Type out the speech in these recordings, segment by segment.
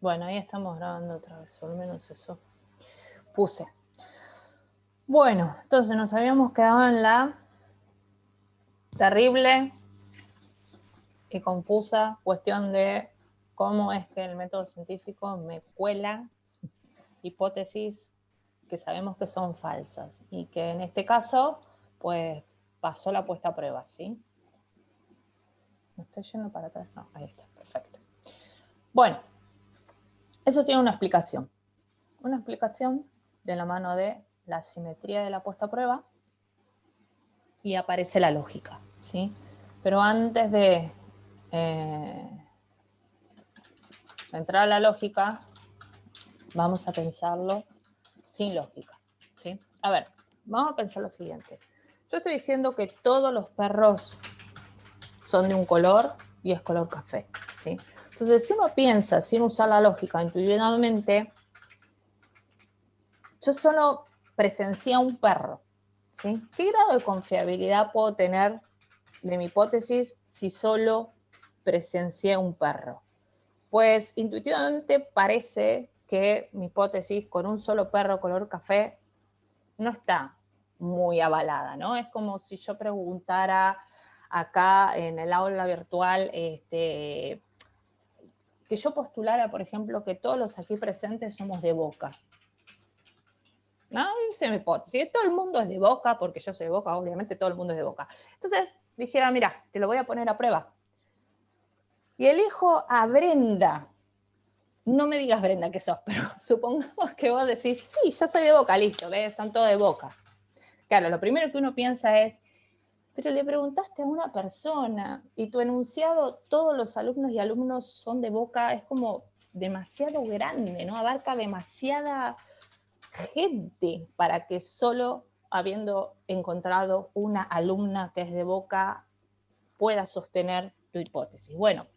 Bueno, ahí estamos grabando otra vez, o al menos eso puse. Bueno, entonces nos habíamos quedado en la terrible y confusa cuestión de cómo es que el método científico me cuela hipótesis que sabemos que son falsas y que en este caso, pues, pasó la puesta a prueba, ¿sí? ¿Me estoy yendo para atrás? No, ahí está, perfecto. Bueno, eso tiene una explicación de la mano de la simetría de la puesta a prueba y aparece la lógica, ¿sí? Pero antes de entrar a la lógica, vamos a pensarlo sin lógica, ¿sí? A ver, vamos a pensar lo siguiente. Yo estoy diciendo que todos los perros son de un color y es color café, ¿sí? Entonces, si uno piensa sin usar la lógica intuitivamente, yo solo presencié a un perro, ¿sí? ¿Qué grado de confiabilidad puedo tener de mi hipótesis si solo presencié un perro? Pues intuitivamente parece que mi hipótesis con un solo perro color café no está muy avalada, ¿no? Es como si yo preguntara acá en el aula virtual, que yo postulara, por ejemplo, que todos los aquí presentes somos de Boca. ¿No? Esa es mi hipótesis. Todo el mundo es de Boca, porque yo soy de Boca, obviamente todo el mundo es de Boca. Entonces dijera, mira, te lo voy a poner a prueba. Y elijo a Brenda. No me digas, Brenda, que sos, pero supongamos que vos decís, sí, yo soy de Boca, listo, ¿ves? Son todos de Boca. Claro, lo primero que uno piensa es, pero le preguntaste a una persona y tu enunciado, todos los alumnos y alumnos son de Boca, es como demasiado grande, ¿no? Abarca demasiada gente para que solo habiendo encontrado una alumna que es de Boca pueda sostener tu hipótesis. Bueno,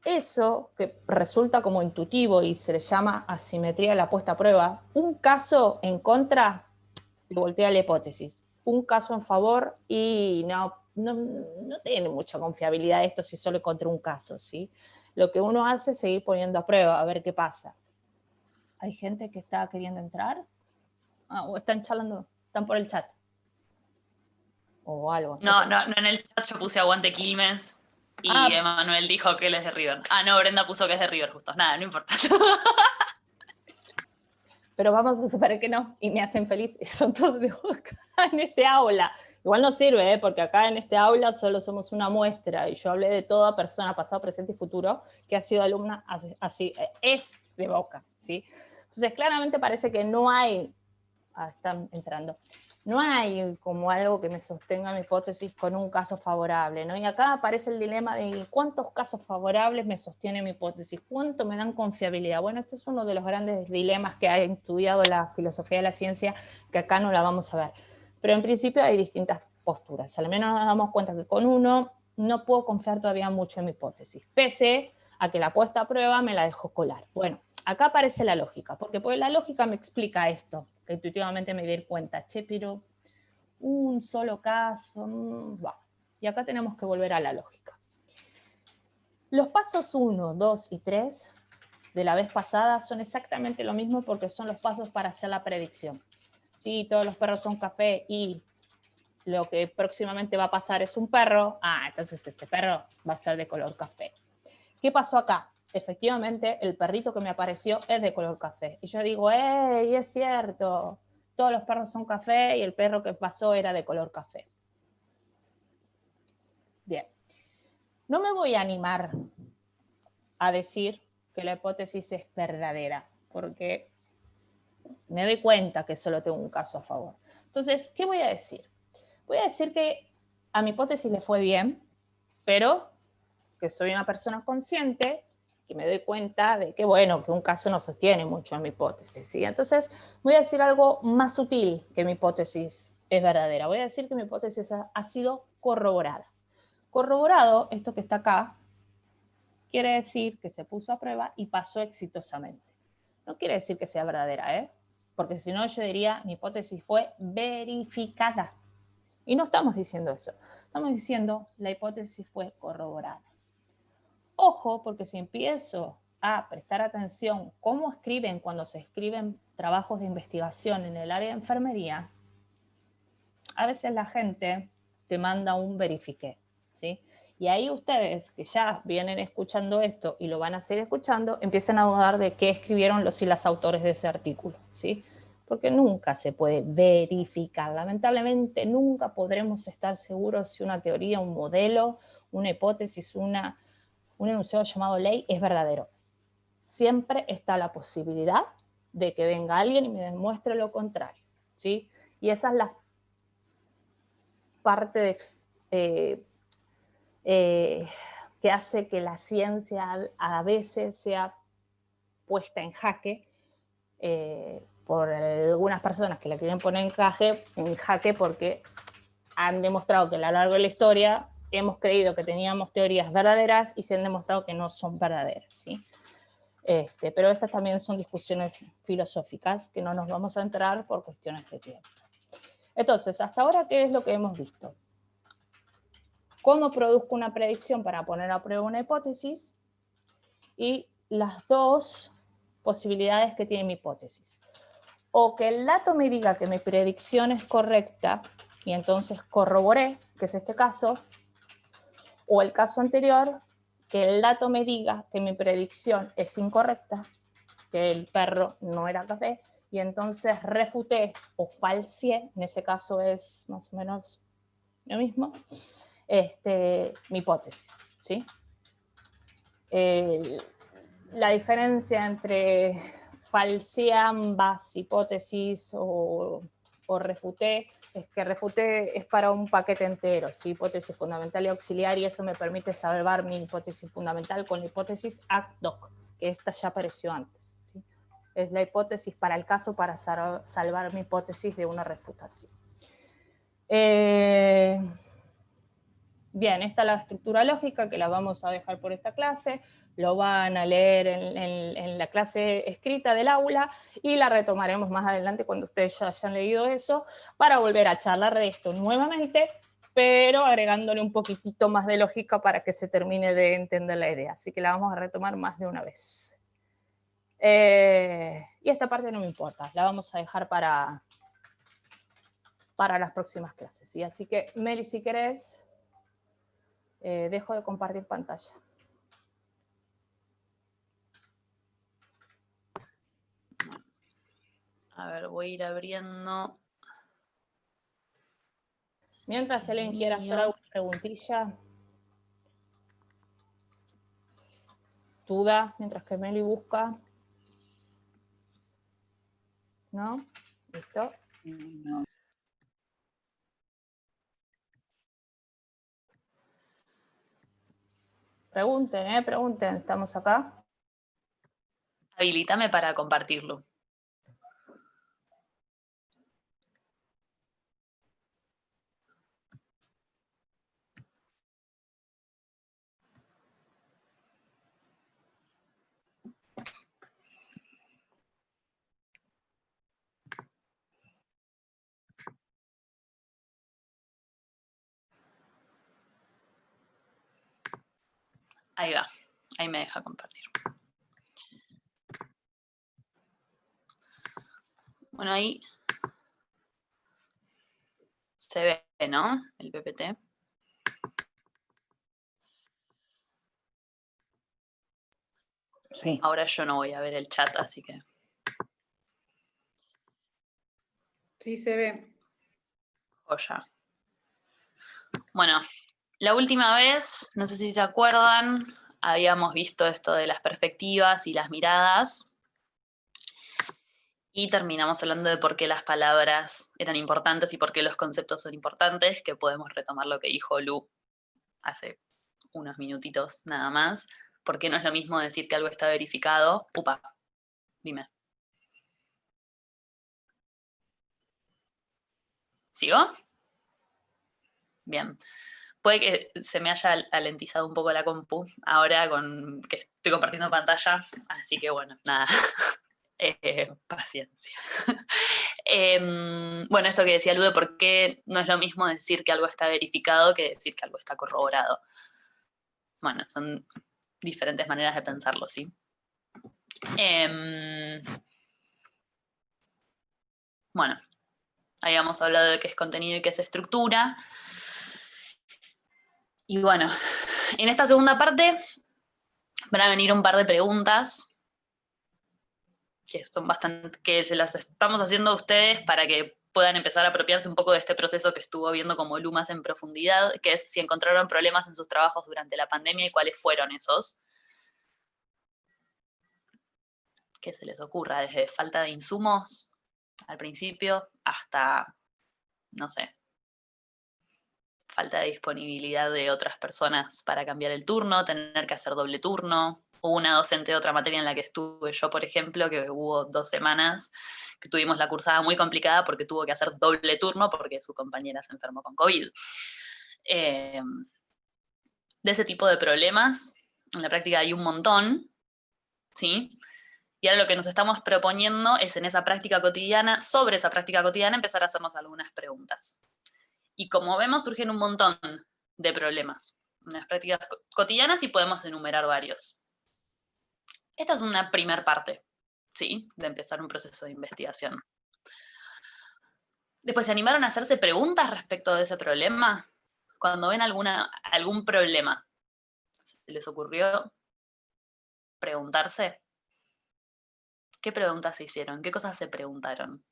eso que resulta como intuitivo y se le llama asimetría de la puesta a prueba, un caso en contra te voltea la hipótesis, un caso en favor y no tiene mucha confiabilidad esto si solo encontré un caso, ¿sí? Lo que uno hace es seguir poniendo a prueba, a ver qué pasa. ¿Hay gente que está queriendo entrar? O están charlando, están por el chat. O algo. No, en el chat yo puse aguante Quilmes y Emanuel dijo que él es de River. Ah, no, Brenda puso que es de River justo. Nada, no importa. Pero vamos a suponer que no, y me hacen feliz, son todos de Boca en este aula. Igual no sirve, porque acá en este aula solo somos una muestra, y yo hablé de toda persona, pasado, presente y futuro, que ha sido alumna así, es de Boca, ¿sí? Entonces, claramente parece que no hay, están entrando, no hay como algo que me sostenga mi hipótesis con un caso favorable, ¿no? Y acá aparece el dilema de cuántos casos favorables me sostiene mi hipótesis, cuánto me dan confiabilidad. Bueno, este es uno de los grandes dilemas que ha estudiado la filosofía de la ciencia, que acá no la vamos a ver. Pero en principio hay distintas posturas. Al menos nos damos cuenta que con uno no puedo confiar todavía mucho en mi hipótesis, pese a que la puesta a prueba me la dejó colar. Bueno, acá aparece la lógica, porque pues la lógica me explica esto, que intuitivamente me voy a dar cuenta, che, pero un solo caso, bah. Y acá tenemos que volver a la lógica. Los pasos 1, 2 y 3 de la vez pasada son exactamente lo mismo porque son los pasos para hacer la predicción. Si todos los perros son café y lo que próximamente va a pasar es un perro, entonces ese perro va a ser de color café. ¿Qué pasó acá? Efectivamente, el perrito que me apareció es de color café. Y yo digo, ¡ey, es cierto! Todos los perros son café y el perro que pasó era de color café. Bien. No me voy a animar a decir que la hipótesis es verdadera, porque me doy cuenta que solo tengo un caso a favor. Entonces, ¿qué voy a decir? Voy a decir que a mi hipótesis le fue bien, pero que soy una persona consciente, que me doy cuenta de que, bueno, que un caso no sostiene mucho a mi hipótesis, ¿sí? Entonces, voy a decir algo más sutil que mi hipótesis es verdadera. Voy a decir que mi hipótesis ha sido corroborada. Corroborado, esto que está acá, quiere decir que se puso a prueba y pasó exitosamente. No quiere decir que sea verdadera, ¿eh? Porque si no yo diría, mi hipótesis fue verificada. Y no estamos diciendo eso. Estamos diciendo, la hipótesis fue corroborada. Ojo, porque si empiezo a prestar atención cómo escriben cuando se escriben trabajos de investigación en el área de enfermería, a veces la gente te manda un verifiqué, ¿sí? Y ahí ustedes, que ya vienen escuchando esto y lo van a seguir escuchando, empiezan a dudar de qué escribieron los y las autores de ese artículo, ¿sí? Porque nunca se puede verificar. Lamentablemente nunca podremos estar seguros si una teoría, un modelo, una hipótesis, un enunciado llamado ley es verdadero. Siempre está la posibilidad de que venga alguien y me demuestre lo contrario, ¿sí? Y esa es la parte que hace que la ciencia a veces sea puesta en jaque por algunas personas que la quieren poner en jaque porque han demostrado que a lo largo de la historia hemos creído que teníamos teorías verdaderas y se han demostrado que no son verdaderas, ¿sí? Pero estas también son discusiones filosóficas que no nos vamos a entrar por cuestiones de tiempo. Entonces, hasta ahora, ¿qué es lo que hemos visto? Cómo produzco una predicción para poner a prueba una hipótesis y las dos posibilidades que tiene mi hipótesis. O que el dato me diga que mi predicción es correcta y entonces corroboré, que es este caso, o el caso anterior, que el dato me diga que mi predicción es incorrecta, que el perro no era café, y entonces refuté o falseé, en ese caso es más o menos lo mismo, mi hipótesis, ¿sí? La diferencia entre falseé ambas hipótesis o refuté es que refuté es para un paquete entero, ¿sí? Hipótesis fundamental y auxiliar, y eso me permite salvar mi hipótesis fundamental con la hipótesis ad hoc, que esta ya apareció antes, ¿sí? Es la hipótesis para el caso para salvar mi hipótesis de una refutación. Bien, esta es la estructura lógica que la vamos a dejar por esta clase, lo van a leer en la clase escrita del aula y la retomaremos más adelante cuando ustedes ya hayan leído eso para volver a charlar de esto nuevamente, pero agregándole un poquitito más de lógica para que se termine de entender la idea. Así que la vamos a retomar más de una vez. Y esta parte no me importa, la vamos a dejar para las próximas clases, ¿sí? Así que, Meli, si querés, dejo de compartir pantalla. A ver, voy a ir abriendo. Mientras, si alguien quiere hacer alguna preguntilla, duda, mientras que Meli busca. ¿No? ¿Listo? No. Pregunten, pregunten, estamos acá. Habilítame para compartirlo. Ahí va, ahí me deja compartir. Bueno, ahí se ve, ¿no? El PPT. Sí. Ahora yo no voy a ver el chat, así que... Sí, se ve. Joya. Bueno, la última vez, no sé si se acuerdan, habíamos visto esto de las perspectivas y las miradas. Y terminamos hablando de por qué las palabras eran importantes y por qué los conceptos son importantes, que podemos retomar lo que dijo Lu hace unos minutitos nada más. ¿Por qué no es lo mismo decir que algo está verificado? Upa, dime. ¿Sigo? Bien. Puede que se me haya alentizado un poco la compu ahora con que estoy compartiendo pantalla, así que bueno, nada, paciencia. Bueno, esto que decía Lude, ¿por qué no es lo mismo decir que algo está verificado que decir que algo está corroborado? Bueno, son diferentes maneras de pensarlo, ¿sí? Bueno, habíamos hablado de qué es contenido y qué es estructura. Y bueno, en esta segunda parte van a venir un par de preguntas que son bastante, que se las estamos haciendo a ustedes para que puedan empezar a apropiarse un poco de este proceso que estuvo viendo como Lu más en profundidad, que es si encontraron problemas en sus trabajos durante la pandemia y cuáles fueron esos. ¿Qué se les ocurra? Desde falta de insumos al principio hasta, no sé, falta de disponibilidad de otras personas para cambiar el turno, tener que hacer doble turno. Hubo una docente de otra materia en la que estuve yo, por ejemplo, que hubo 2 semanas que tuvimos la cursada muy complicada porque tuvo que hacer doble turno porque su compañera se enfermó con COVID. De ese tipo de problemas, en la práctica hay un montón, ¿sí? Y ahora lo que nos estamos proponiendo es en esa práctica cotidiana, sobre esa práctica cotidiana, empezar a hacernos algunas preguntas. Y como vemos, surgen un montón de problemas en las prácticas cotidianas y podemos enumerar varios. Esta es una primer parte, ¿sí? De empezar un proceso de investigación. Después, ¿se animaron a hacerse preguntas respecto de ese problema? Cuando ven algún problema, ¿se les ocurrió preguntarse? ¿Qué preguntas se hicieron? ¿Qué cosas se preguntaron?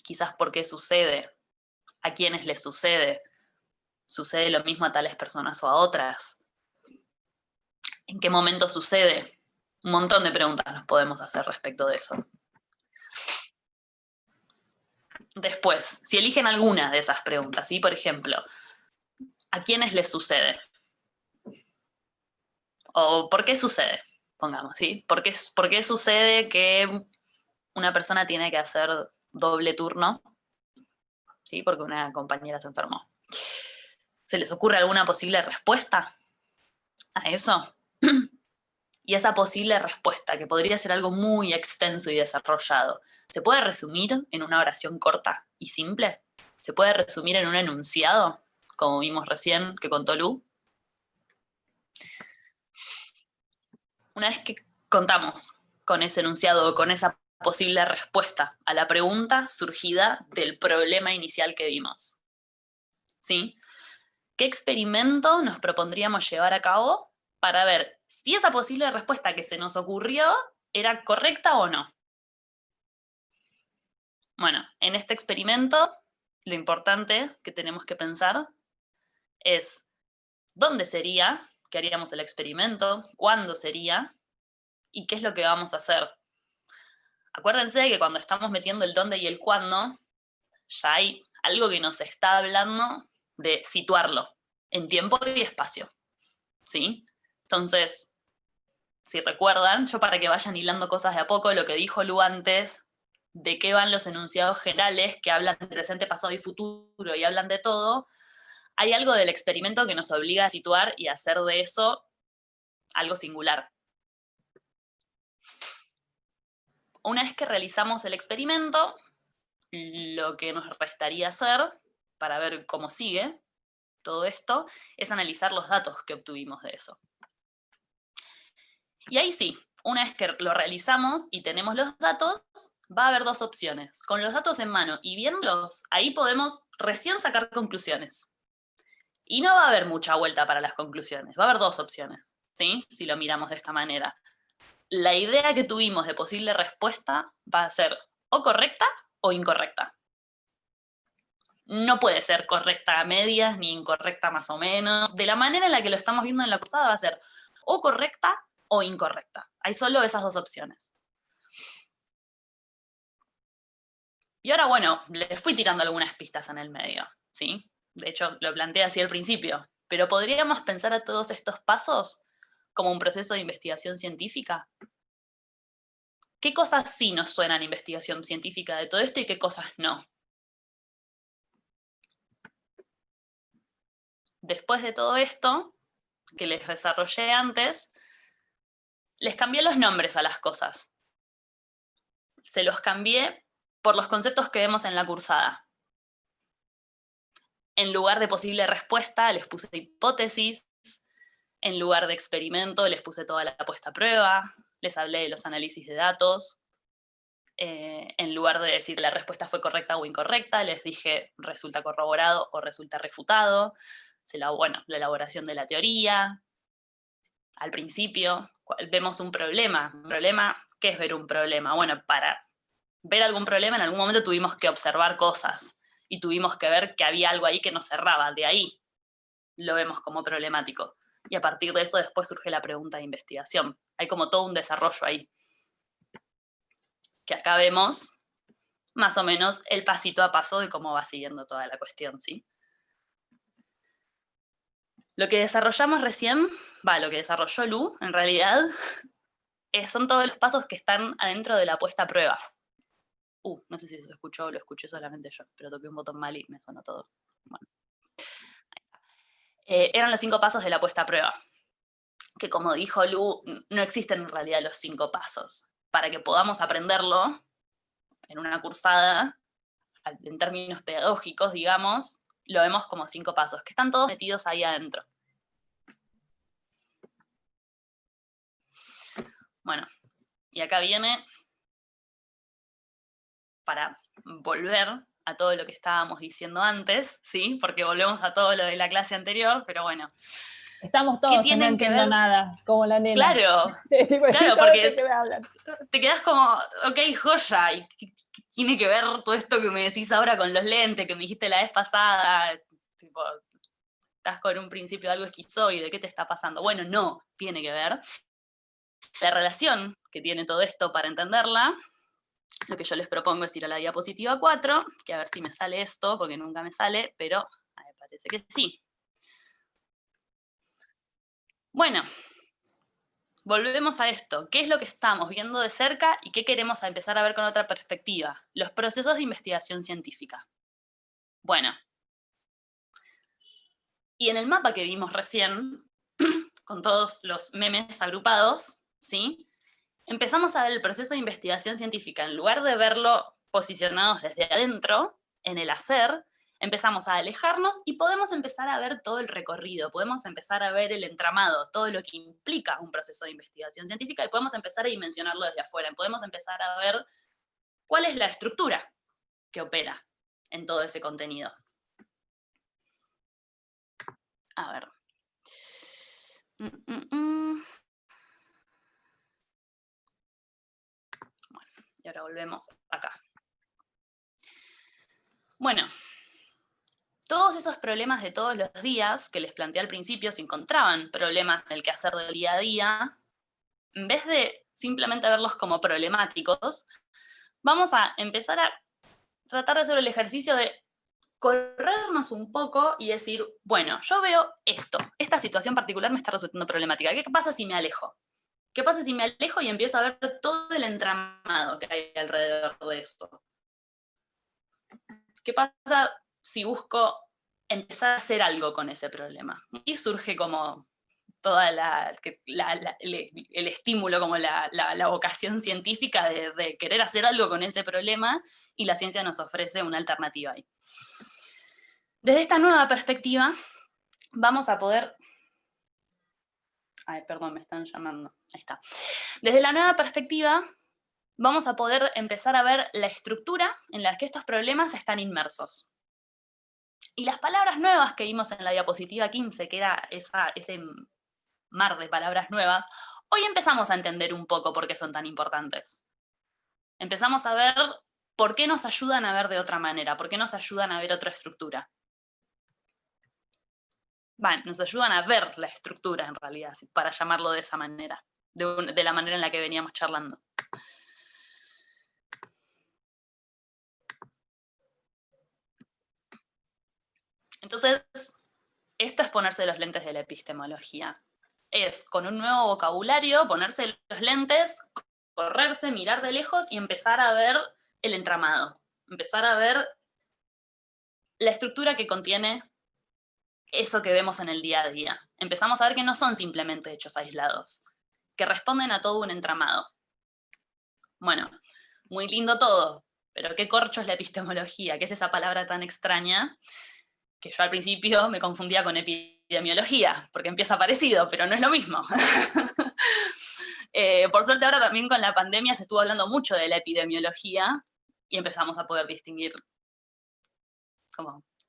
Quizás por qué sucede, a quiénes les sucede, ¿sucede lo mismo a tales personas o a otras? ¿En qué momento sucede? Un montón de preguntas nos podemos hacer respecto de eso. Después, si eligen alguna de esas preguntas, ¿sí? Por ejemplo, ¿a quiénes les sucede? ¿O por qué sucede? Pongamos, ¿sí? ¿Por qué sucede que una persona tiene que hacer doble turno? ¿Sí? Porque una compañera se enfermó. ¿Se les ocurre alguna posible respuesta a eso? Y esa posible respuesta, que podría ser algo muy extenso y desarrollado, ¿se puede resumir en una oración corta y simple? ¿Se puede resumir en un enunciado, como vimos recién que contó Lu? Una vez que contamos con ese enunciado o con esa posible respuesta a la pregunta surgida del problema inicial que vimos, ¿sí? ¿Qué experimento nos propondríamos llevar a cabo para ver si esa posible respuesta que se nos ocurrió era correcta o no? Bueno, en este experimento, lo importante que tenemos que pensar es dónde sería que haríamos el experimento, cuándo sería y qué es lo que vamos a hacer. Acuérdense que cuando estamos metiendo el dónde y el cuándo, ya hay algo que nos está hablando de situarlo en tiempo y espacio, ¿sí? Entonces, si recuerdan, yo para que vayan hilando cosas de a poco, lo que dijo Lu antes, de qué van los enunciados generales que hablan de presente, pasado y futuro y hablan de todo, hay algo del experimento que nos obliga a situar y a hacer de eso algo singular. Una vez que realizamos el experimento, lo que nos restaría hacer, para ver cómo sigue todo esto, es analizar los datos que obtuvimos de eso. Y ahí sí, una vez que lo realizamos y tenemos los datos, va a haber 2 opciones. Con los datos en mano y viéndolos, ahí podemos recién sacar conclusiones. Y no va a haber mucha vuelta para las conclusiones, va a haber 2 opciones, ¿sí? Si lo miramos de esta manera. La idea que tuvimos de posible respuesta va a ser o correcta o incorrecta. No puede ser correcta a medias ni incorrecta más o menos. De la manera en la que lo estamos viendo en la cursada va a ser o correcta o incorrecta. Hay solo esas 2 opciones. Y ahora, bueno, les fui tirando algunas pistas en el medio, ¿sí? De hecho, lo planteé así al principio. Pero ¿podríamos pensar a todos estos pasos como un proceso de investigación científica? ¿Qué cosas sí nos suenan a investigación científica de todo esto y qué cosas no? Después de todo esto, que les desarrollé antes, les cambié los nombres a las cosas. Se los cambié por los conceptos que vemos en la cursada. En lugar de posible respuesta, les puse hipótesis. En lugar de experimento, les puse toda la puesta a prueba. les hablé de los análisis de datos. En lugar de decir la respuesta fue correcta o incorrecta, les dije resulta corroborado o resulta refutado. La elaboración de la teoría. Al principio vemos un problema. ¿Qué es ver un problema? Bueno, para ver algún problema en algún momento tuvimos que observar cosas y tuvimos que ver que había algo ahí que nos cerraba. De ahí lo vemos como problemático. Y a partir de eso después surge la pregunta de investigación. Hay como todo un desarrollo ahí. Que acá vemos más o menos el pasito a paso de cómo va siguiendo toda la cuestión, ¿sí? Lo que desarrollamos recién, lo que desarrolló Lu, en realidad, son todos los pasos que están adentro de la puesta a prueba. No sé si se escuchó o lo escuché solamente yo, pero toqué un botón mal y me sonó todo. Bueno. Eran los 5 pasos de la puesta a prueba. Que como dijo Lu, no existen en realidad los 5 pasos. Para que podamos aprenderlo en una cursada, en términos pedagógicos, digamos, lo vemos como 5 pasos, que están todos metidos ahí adentro. Bueno, y acá viene para volver a todo lo que estábamos diciendo antes, ¿sí? Porque volvemos a todo lo de la clase anterior, pero bueno. Estamos todos, no entiendo nada, como la nena. Claro, claro, porque te quedás como, ok, joya, ¿y qué tiene que ver todo esto que me decís ahora con los lentes, que me dijiste la vez pasada? Tipo, estás con un principio de algo esquizoide, ¿qué te está pasando? Bueno, no, tiene que ver. La relación que tiene todo esto para entenderla, lo que yo les propongo es ir a la diapositiva 4, que a ver si me sale esto, porque nunca me sale, pero me parece que sí. Bueno, volvemos a esto. ¿Qué es lo que estamos viendo de cerca y qué queremos empezar a ver con otra perspectiva? Los procesos de investigación científica. Bueno. Y en el mapa que vimos recién, con todos los memes agrupados, ¿sí? Empezamos a ver el proceso de investigación científica. En lugar de verlo posicionados desde adentro, en el hacer, empezamos a alejarnos y podemos empezar a ver todo el recorrido, podemos empezar a ver el entramado, todo lo que implica un proceso de investigación científica, y podemos empezar a dimensionarlo desde afuera, podemos empezar a ver cuál es la estructura que opera en todo ese contenido. A ver. Bueno, y ahora volvemos acá. Bueno. Todos esos problemas de todos los días que les planteé al principio, se encontraban problemas en el quehacer del día a día, en vez de simplemente verlos como problemáticos, vamos a empezar a tratar de hacer el ejercicio de corrernos un poco y decir, bueno, yo veo esto, esta situación particular me está resultando problemática, ¿qué pasa si me alejo? ¿Qué pasa si me alejo y empiezo a ver todo el entramado que hay alrededor de esto? ¿Qué pasa si busco empezar a hacer algo con ese problema? Y surge como toda el estímulo, como la vocación científica de querer hacer algo con ese problema, y la ciencia nos ofrece una alternativa ahí. Desde esta nueva perspectiva, vamos a poder... Ay, perdón, me están llamando. Ahí está. Desde la nueva perspectiva, vamos a poder empezar a ver la estructura en la que estos problemas están inmersos. Y las palabras nuevas que vimos en la diapositiva 15, que era ese mar de palabras nuevas, hoy empezamos a entender un poco por qué son tan importantes. Empezamos a ver por qué nos ayudan a ver de otra manera, por qué nos ayudan a ver otra estructura. Bueno, nos ayudan a ver la estructura, en realidad, para llamarlo de esa manera, de la manera en la que veníamos charlando. Entonces, esto es ponerse los lentes de la epistemología. Es, con un nuevo vocabulario, ponerse los lentes, correrse, mirar de lejos y empezar a ver el entramado. Empezar a ver la estructura que contiene eso que vemos en el día a día. Empezamos a ver que no son simplemente hechos aislados, que responden a todo un entramado. Bueno, muy lindo todo, pero ¿qué corcho es la epistemología? ¿Qué es esa palabra tan extraña? Que yo al principio me confundía con epidemiología, porque empieza parecido, pero no es lo mismo. Por suerte ahora también con la pandemia se estuvo hablando mucho de la epidemiología y empezamos a poder distinguir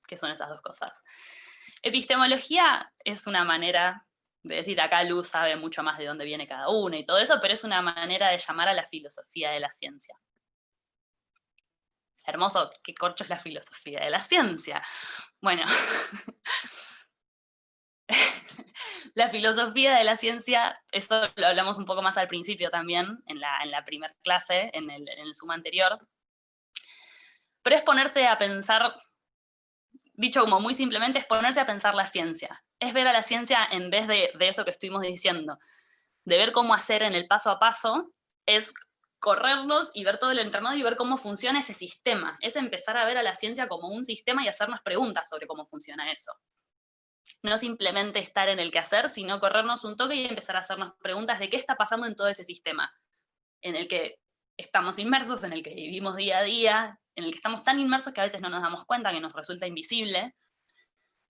qué son esas dos cosas. Epistemología es una manera de decir, acá Lu sabe mucho más de dónde viene cada una y todo eso, pero es una manera de llamar a la filosofía de la ciencia. Hermoso, ¿qué corcho es la filosofía de la ciencia? Bueno, la filosofía de la ciencia, eso lo hablamos un poco más al principio también, en la primera clase, en el Zoom anterior, pero es ponerse a pensar, dicho como muy simplemente, es ponerse a pensar la ciencia. Es ver a la ciencia en vez de eso que estuvimos diciendo, de ver cómo hacer en el paso a paso, es corrernos y ver todo el entramado y ver cómo funciona ese sistema. Es empezar a ver a la ciencia como un sistema y hacernos preguntas sobre cómo funciona eso. No simplemente estar en el quehacer, sino corrernos un toque y empezar a hacernos preguntas de qué está pasando en todo ese sistema, en el que estamos inmersos, en el que vivimos día a día, en el que estamos tan inmersos que a veces no nos damos cuenta, que nos resulta invisible.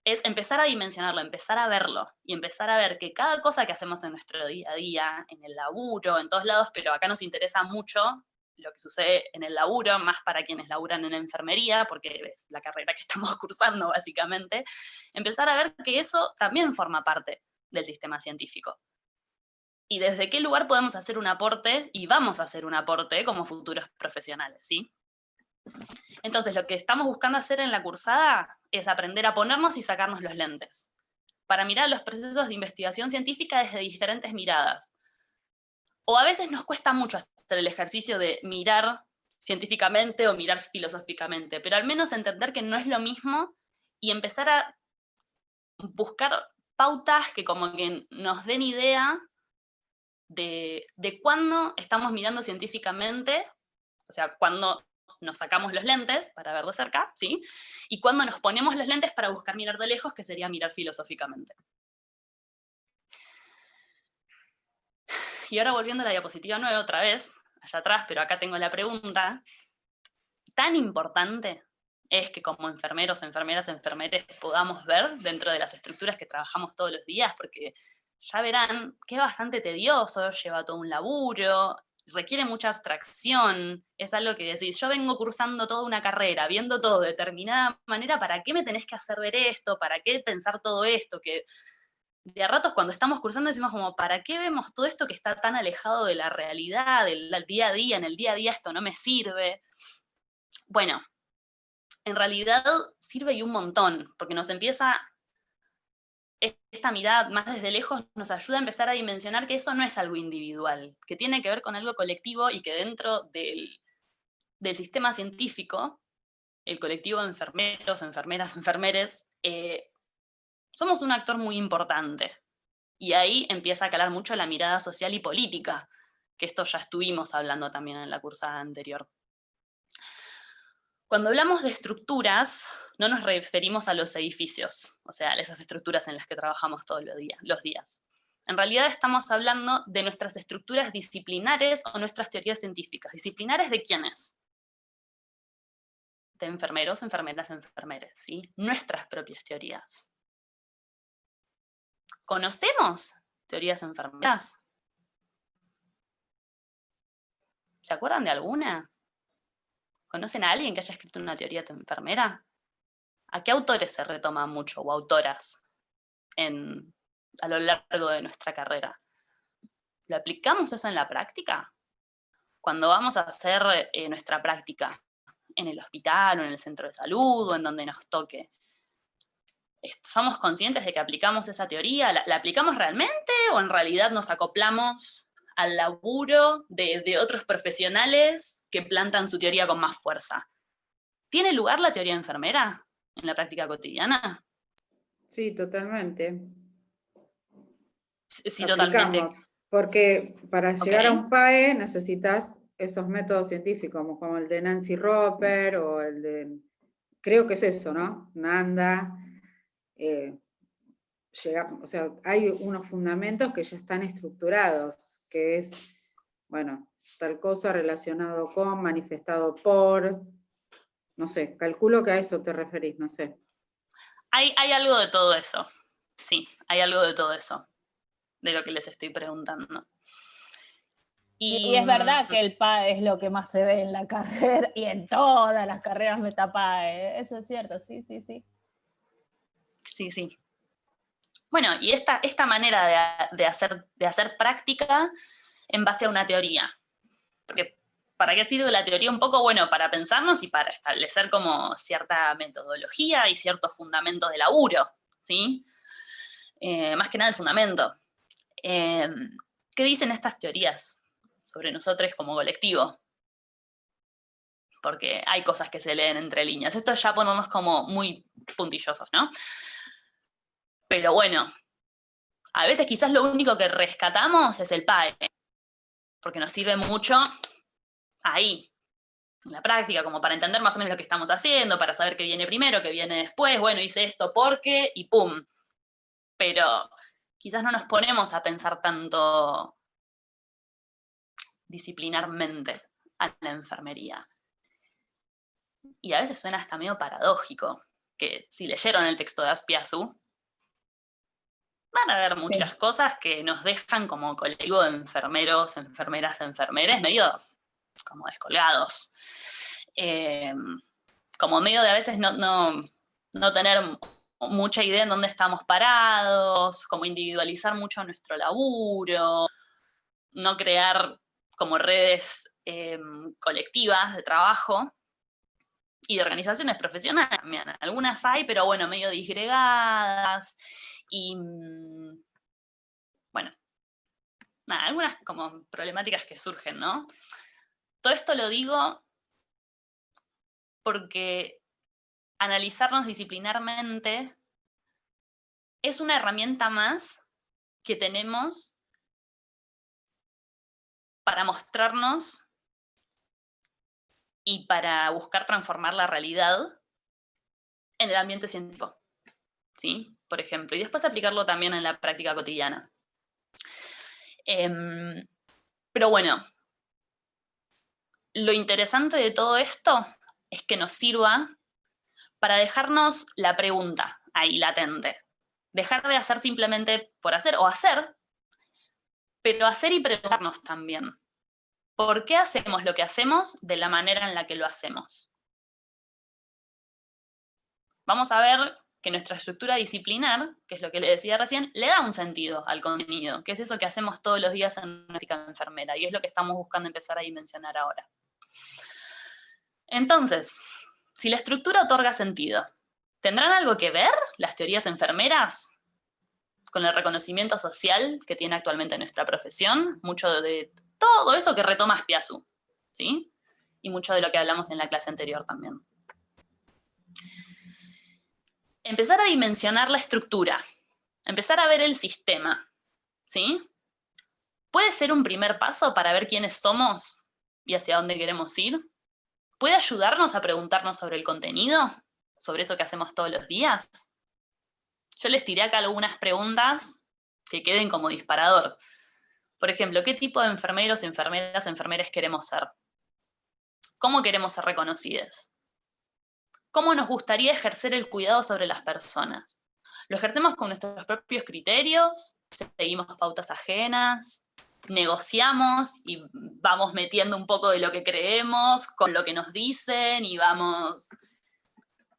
Es empezar a dimensionarlo, empezar a verlo, y empezar a ver que cada cosa que hacemos en nuestro día a día, en el laburo, en todos lados, pero acá nos interesa mucho lo que sucede en el laburo, más para quienes laburan en enfermería, porque es la carrera que estamos cursando básicamente, empezar a ver que eso también forma parte del sistema científico. Y desde qué lugar podemos hacer un aporte, y vamos a hacer un aporte como futuros profesionales, ¿sí? Entonces, lo que estamos buscando hacer en la cursada es aprender a ponernos y sacarnos los lentes, para mirar los procesos de investigación científica desde diferentes miradas. O a veces nos cuesta mucho hacer el ejercicio de mirar científicamente o mirar filosóficamente, pero al menos entender que no es lo mismo y empezar a buscar pautas que como que nos den idea de cuándo estamos mirando científicamente, o sea, cuándo nos sacamos los lentes para ver de cerca, ¿sí? Y cuando nos ponemos los lentes para buscar mirar de lejos, que sería mirar filosóficamente. Y ahora volviendo a la diapositiva 9 otra vez, allá atrás, pero acá tengo la pregunta. Tan importante es que como enfermeros, enfermeras, enfermeres podamos ver dentro de las estructuras que trabajamos todos los días, porque ya verán que es bastante tedioso, lleva todo un laburo, requiere mucha abstracción, es algo que decís, yo vengo cursando toda una carrera, viendo todo de determinada manera, ¿para qué me tenés que hacer ver esto? ¿Para qué pensar todo esto? Que de a ratos cuando estamos cursando decimos como, ¿para qué vemos todo esto que está tan alejado de la realidad, del día a día? En el día a día esto no me sirve. Bueno, en realidad sirve y un montón, porque nos empieza, esta mirada más desde lejos nos ayuda a empezar a dimensionar que eso no es algo individual, que tiene que ver con algo colectivo y que dentro del sistema científico, el colectivo de enfermeros, enfermeras, enfermeres, somos un actor muy importante. Y ahí empieza a calar mucho la mirada social y política, que esto ya estuvimos hablando también en la cursada anterior. Cuando hablamos de estructuras, no nos referimos a los edificios, o sea, a esas estructuras en las que trabajamos todos los días. En realidad estamos hablando de nuestras estructuras disciplinares o nuestras teorías científicas. ¿Disciplinares de quiénes? De enfermeros, enfermeras, enfermeres, ¿sí? Nuestras propias teorías. ¿Conocemos teorías enfermeras? ¿Se acuerdan de alguna? ¿Conocen a alguien que haya escrito una teoría enfermera? ¿A qué autores se retoma mucho, o autoras, a lo largo de nuestra carrera? ¿Lo aplicamos eso en la práctica? Cuando vamos a hacer nuestra práctica en el hospital, o en el centro de salud, o en donde nos toque, ¿somos conscientes de que aplicamos esa teoría? ¿La aplicamos realmente o en realidad nos acoplamos al laburo de otros profesionales que plantan su teoría con más fuerza? ¿Tiene lugar la teoría enfermera en la práctica cotidiana? Sí, totalmente. Sí, Aplicamos, totalmente. porque para llegar a Ok. un PAE necesitas esos métodos científicos, como el de Nancy Roper o el de, creo que es eso, ¿no? Nanda. O sea, hay unos fundamentos que ya están estructurados, que es, bueno, tal cosa relacionado con, manifestado por, no sé, calculo que a eso te referís, no sé. Hay algo de todo eso. Sí, hay algo de todo eso, de lo que les estoy preguntando. Y es verdad que el PAE es lo que más se ve en la carrera, y en todas las carreras MetaPAE, eso es cierto, sí. Sí. Bueno, y esta manera de hacer práctica en base a una teoría. Porque ¿para qué sirve la teoría? Un poco, bueno, para pensarnos y para establecer como cierta metodología y ciertos fundamentos de laburo, ¿sí? Más que nada el fundamento. ¿Qué dicen estas teorías sobre nosotros como colectivo? Porque hay cosas que se leen entre líneas. Esto ya ponernos como muy puntillosos, ¿no? Pero bueno, a veces quizás lo único que rescatamos es el PAE, porque nos sirve mucho ahí, en la práctica, como para entender más o menos lo que estamos haciendo, para saber qué viene primero, qué viene después, bueno, hice esto porque, y pum. Pero quizás no nos ponemos a pensar tanto disciplinarmente a la enfermería. Y a veces suena hasta medio paradójico, que si leyeron el texto de Azpiazu, van a ver muchas cosas que nos dejan como colectivo de enfermeros, enfermeras, enfermeres, medio como descolgados. Como medio de a veces no tener mucha idea en dónde estamos parados, como individualizar mucho nuestro laburo, no crear como redes colectivas de trabajo y de organizaciones profesionales también. Algunas hay, pero bueno, medio disgregadas y bueno, nada, algunas como problemáticas que surgen, ¿no? Todo esto lo digo porque analizarnos disciplinarmente es una herramienta más que tenemos para mostrarnos y para buscar transformar la realidad en el ambiente científico, ¿sí? Por ejemplo, y después aplicarlo también en la práctica cotidiana. Pero bueno, lo interesante de todo esto es que nos sirva para dejarnos la pregunta ahí latente. Dejar de hacer simplemente por hacer, o hacer, pero hacer y preguntarnos también. ¿Por qué hacemos lo que hacemos de la manera en la que lo hacemos? Vamos a ver que nuestra estructura disciplinar, que es lo que le decía recién, le da un sentido al contenido, que es eso que hacemos todos los días en una práctica enfermera, y es lo que estamos buscando empezar a dimensionar ahora. Entonces, si la estructura otorga sentido, ¿tendrán algo que ver las teorías enfermeras con el reconocimiento social que tiene actualmente nuestra profesión? Mucho de todo eso que retoma Azpiazu, ¿sí? Y mucho de lo que hablamos en la clase anterior también. Empezar a dimensionar la estructura, empezar a ver el sistema, ¿sí? ¿Puede ser un primer paso para ver quiénes somos y hacia dónde queremos ir? ¿Puede ayudarnos a preguntarnos sobre el contenido? ¿Sobre eso que hacemos todos los días? Yo les tiré acá algunas preguntas que queden como disparador. Por ejemplo, ¿qué tipo de enfermeros, enfermeras, enfermeres queremos ser? ¿Cómo queremos ser reconocidos? ¿Cómo nos gustaría ejercer el cuidado sobre las personas? ¿Lo ejercemos con nuestros propios criterios? ¿Seguimos pautas ajenas? ¿Negociamos y vamos metiendo un poco de lo que creemos con lo que nos dicen y vamos...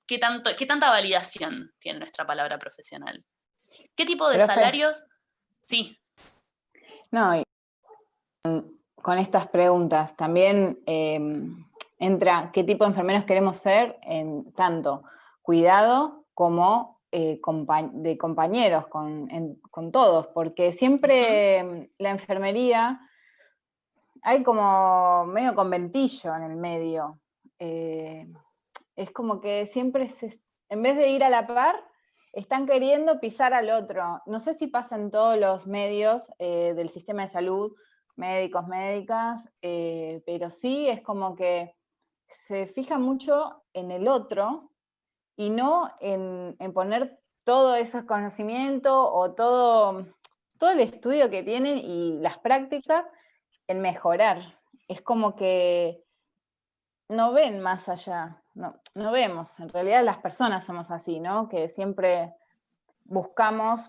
¿Qué tanta validación tiene nuestra palabra profesional? ¿Qué tipo de salarios? Sí. No, y con estas preguntas también entra qué tipo de enfermeros queremos ser en tanto cuidado como de compañeros con todos, porque siempre la enfermería hay como medio conventillo en el medio. Es como que siempre, en vez de ir a la par, están queriendo pisar al otro. No sé si pasa en todos los medios del sistema de salud, médicos, médicas, pero sí es como que se fija mucho en el otro y no en poner todo ese conocimiento o todo el estudio que tienen y las prácticas en mejorar. Es como que no ven más allá, no vemos. En realidad las personas somos así, ¿no? Que siempre buscamos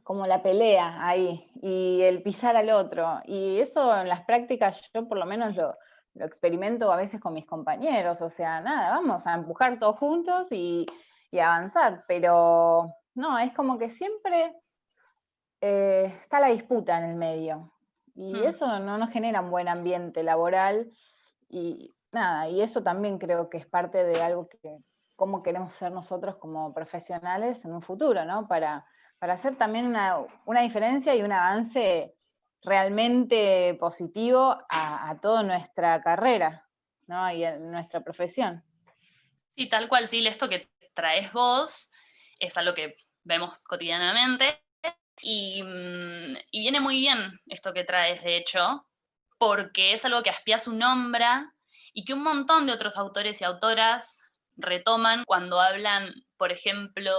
como la pelea ahí y el pisar al otro. Y eso en las prácticas yo por lo menos lo experimento a veces con mis compañeros, o sea, nada, vamos a empujar todos juntos y avanzar, pero no, es como que siempre está la disputa en el medio, y eso no nos genera un buen ambiente laboral, y nada, y eso también creo que es parte de algo que, cómo queremos ser nosotros como profesionales en un futuro, ¿no? Para hacer también una diferencia y un avance realmente positivo a toda nuestra carrera, ¿no? Y a nuestra profesión. Sí, tal cual, sí, esto que traes vos es algo que vemos cotidianamente y viene muy bien esto que traes, de hecho, porque es algo que Azpiazu nombra y que un montón de otros autores y autoras retoman cuando hablan, por ejemplo,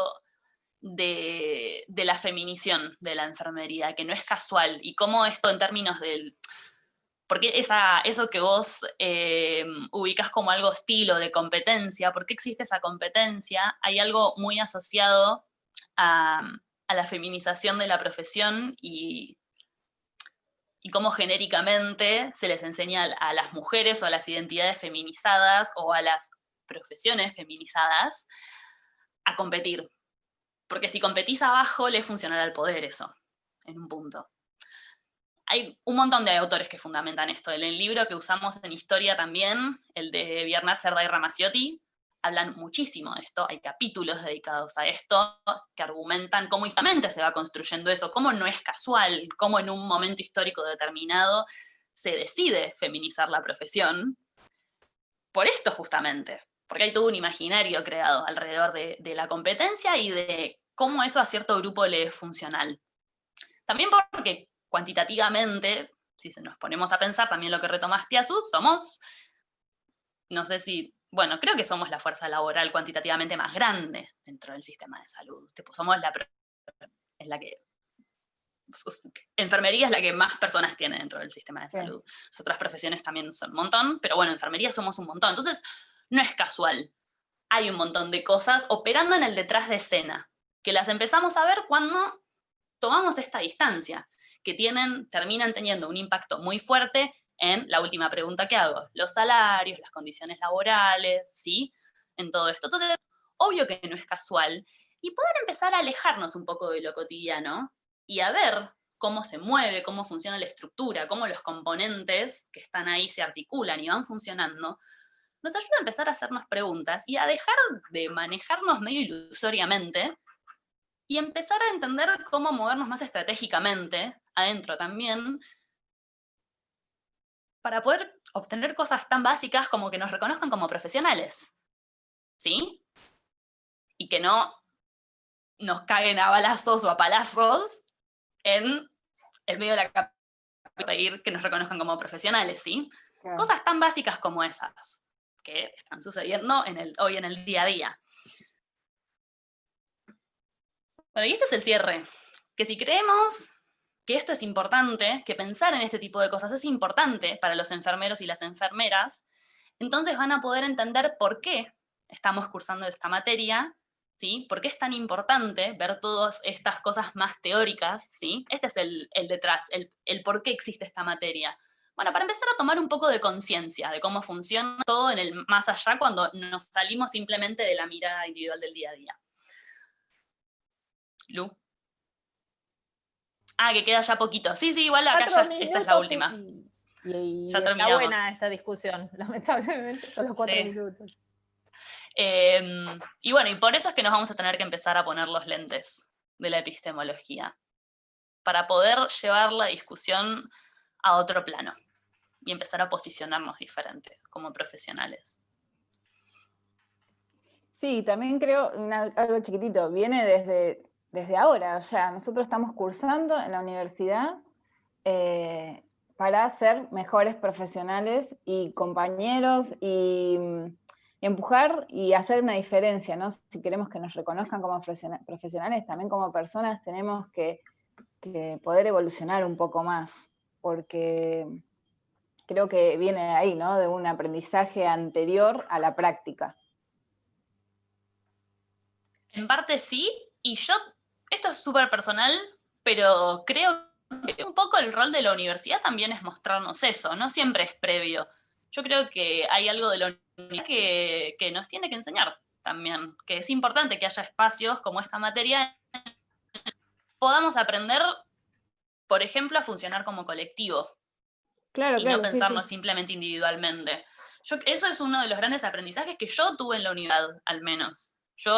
de la feminización de la enfermería, que no es casual, y cómo esto en términos del... Porque eso que vos ubicas como algo hostil o de competencia, ¿por qué existe esa competencia? Hay algo muy asociado a la feminización de la profesión y cómo genéricamente se les enseña a las mujeres o a las identidades feminizadas o a las profesiones feminizadas a competir. Porque si competís abajo, le funcionará al poder eso, en un punto. Hay un montón de autores que fundamentan esto. En el libro que usamos en historia también, el de Biernat Cerda y Ramaciotti, hablan muchísimo de esto. Hay capítulos dedicados a esto que argumentan cómo históricamente se va construyendo eso, cómo no es casual, cómo en un momento histórico determinado se decide feminizar la profesión. Por esto justamente, porque hay todo un imaginario creado alrededor de la competencia y de cómo eso a cierto grupo le es funcional. También porque cuantitativamente, si nos ponemos a pensar también lo que retoma Azpiazu, somos, no sé si, bueno, creo que somos la fuerza laboral cuantitativamente más grande dentro del sistema de salud. Somos es la que, enfermería es la que más personas tiene dentro del sistema de salud. Las otras profesiones también son un montón, pero bueno, enfermería somos un montón. Entonces, no es casual. Hay un montón de cosas operando en el detrás de escena, que las empezamos a ver cuando tomamos esta distancia, que terminan teniendo un impacto muy fuerte en la última pregunta que hago, los salarios, las condiciones laborales, ¿sí? En todo esto. Entonces, obvio que no es casual, y poder empezar a alejarnos un poco de lo cotidiano y a ver cómo se mueve, cómo funciona la estructura, cómo los componentes que están ahí se articulan y van funcionando, nos ayuda a empezar a hacernos preguntas y a dejar de manejarnos medio ilusoriamente y empezar a entender cómo movernos más estratégicamente, adentro también, para poder obtener cosas tan básicas como que nos reconozcan como profesionales, ¿sí? Y que no nos caguen a balazos o a palazos en el medio de la capa para pedir que nos reconozcan como profesionales, ¿sí? Claro. Cosas tan básicas como esas, que están sucediendo hoy en el día a día. Bueno, y este es el cierre, que si creemos que esto es importante, que pensar en este tipo de cosas es importante para los enfermeros y las enfermeras, entonces van a poder entender por qué estamos cursando esta materia, ¿sí? ¿Por qué es tan importante ver todas estas cosas más teóricas, ¿sí? Este es el detrás, el por qué existe esta materia. Bueno, para empezar a tomar un poco de conciencia de cómo funciona todo en el más allá cuando nos salimos simplemente de la mirada individual del día a día. Lu. Que queda ya poquito. Sí, igual acá ya esta es la última. Y ya terminamos. Está buena esta discusión, lamentablemente, son los 4 minutos. Y bueno, y por eso es que nos vamos a tener que empezar a poner los lentes de la epistemología, para poder llevar la discusión a otro plano y empezar a posicionarnos diferente como profesionales. Sí, también creo, algo chiquitito, viene desde ahora, o sea, nosotros estamos cursando en la universidad para ser mejores profesionales y compañeros y empujar y hacer una diferencia, ¿no? Si queremos que nos reconozcan como profesionales, también como personas tenemos que poder evolucionar un poco más, porque creo que viene de ahí, ¿no? De un aprendizaje anterior a la práctica. En parte sí, y esto es súper personal, pero creo un poco el rol de la universidad también es mostrarnos eso, no siempre es previo. Yo creo que hay algo de la universidad que nos tiene que enseñar también, que es importante que haya espacios como esta materia, podamos aprender, por ejemplo, a funcionar como colectivo. Claro, Y claro, no pensarnos sí. simplemente individualmente. Eso es uno de los grandes aprendizajes que yo tuve en la universidad, al menos. Yo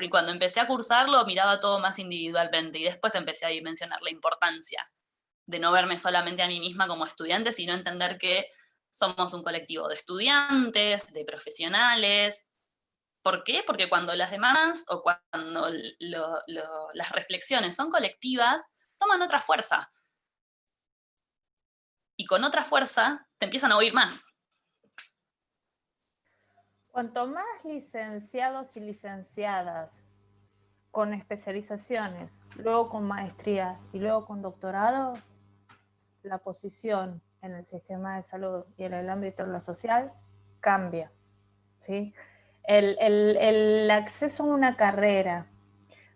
cuando empecé a cursarlo miraba todo más individualmente y después empecé a dimensionar la importancia de no verme solamente a mí misma como estudiante, sino entender que somos un colectivo de estudiantes, de profesionales. ¿Por qué? Porque cuando las demandas o cuando las reflexiones son colectivas, toman otra fuerza. Y con otra fuerza te empiezan a oír más. Cuanto más licenciados y licenciadas con especializaciones, luego con maestría y luego con doctorado, la posición en el sistema de salud y en el ámbito de lo social cambia, ¿sí? El acceso a una carrera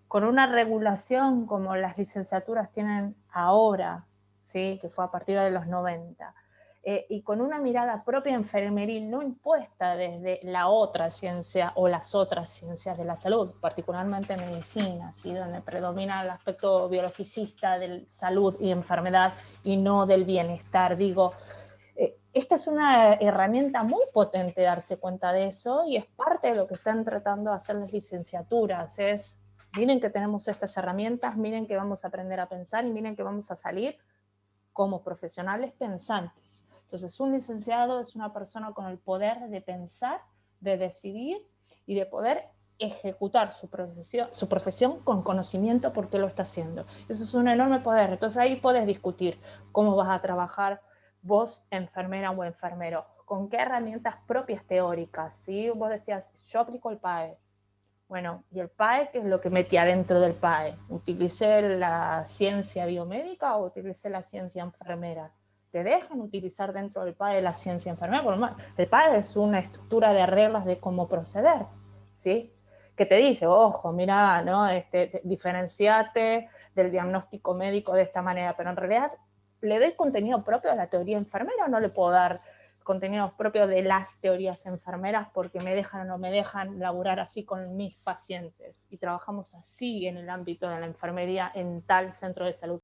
con una regulación como las licenciaturas tienen ahora, ¿sí? Que fue a partir de los 90, y con una mirada propia enfermeril, no impuesta desde la otra ciencia o las otras ciencias de la salud, particularmente medicina, ¿sí? Donde predomina el aspecto biologicista de salud y enfermedad y no del bienestar. Digo, esta es una herramienta muy potente darse cuenta de eso y es parte de lo que están tratando de hacer las licenciaturas, es miren que tenemos estas herramientas, miren que vamos a aprender a pensar y miren que vamos a salir como profesionales pensantes. Entonces, un licenciado es una persona con el poder de pensar, de decidir y de poder ejecutar su profesión con conocimiento por qué lo está haciendo. Eso es un enorme poder. Entonces, ahí puedes discutir cómo vas a trabajar vos, enfermera o enfermero, con qué herramientas propias teóricas. ¿Sí? Vos decías, yo aplico el PAE. Bueno, ¿y el PAE qué es lo que metía dentro del PAE? ¿Utilicé la ciencia biomédica o utilicé la ciencia enfermera? ¿Te dejan utilizar dentro del PAE la ciencia enfermera? Por lo menos, el PAE es una estructura de reglas de cómo proceder, ¿sí? Que te dice, ojo, mira, ¿no? Diferenciate del diagnóstico médico de esta manera, pero en realidad, ¿le doy contenido propio a la teoría enfermera o no le puedo dar contenidos propios de las teorías enfermeras porque me dejan o no me dejan laburar así con mis pacientes y trabajamos así en el ámbito de la enfermería en tal centro de salud?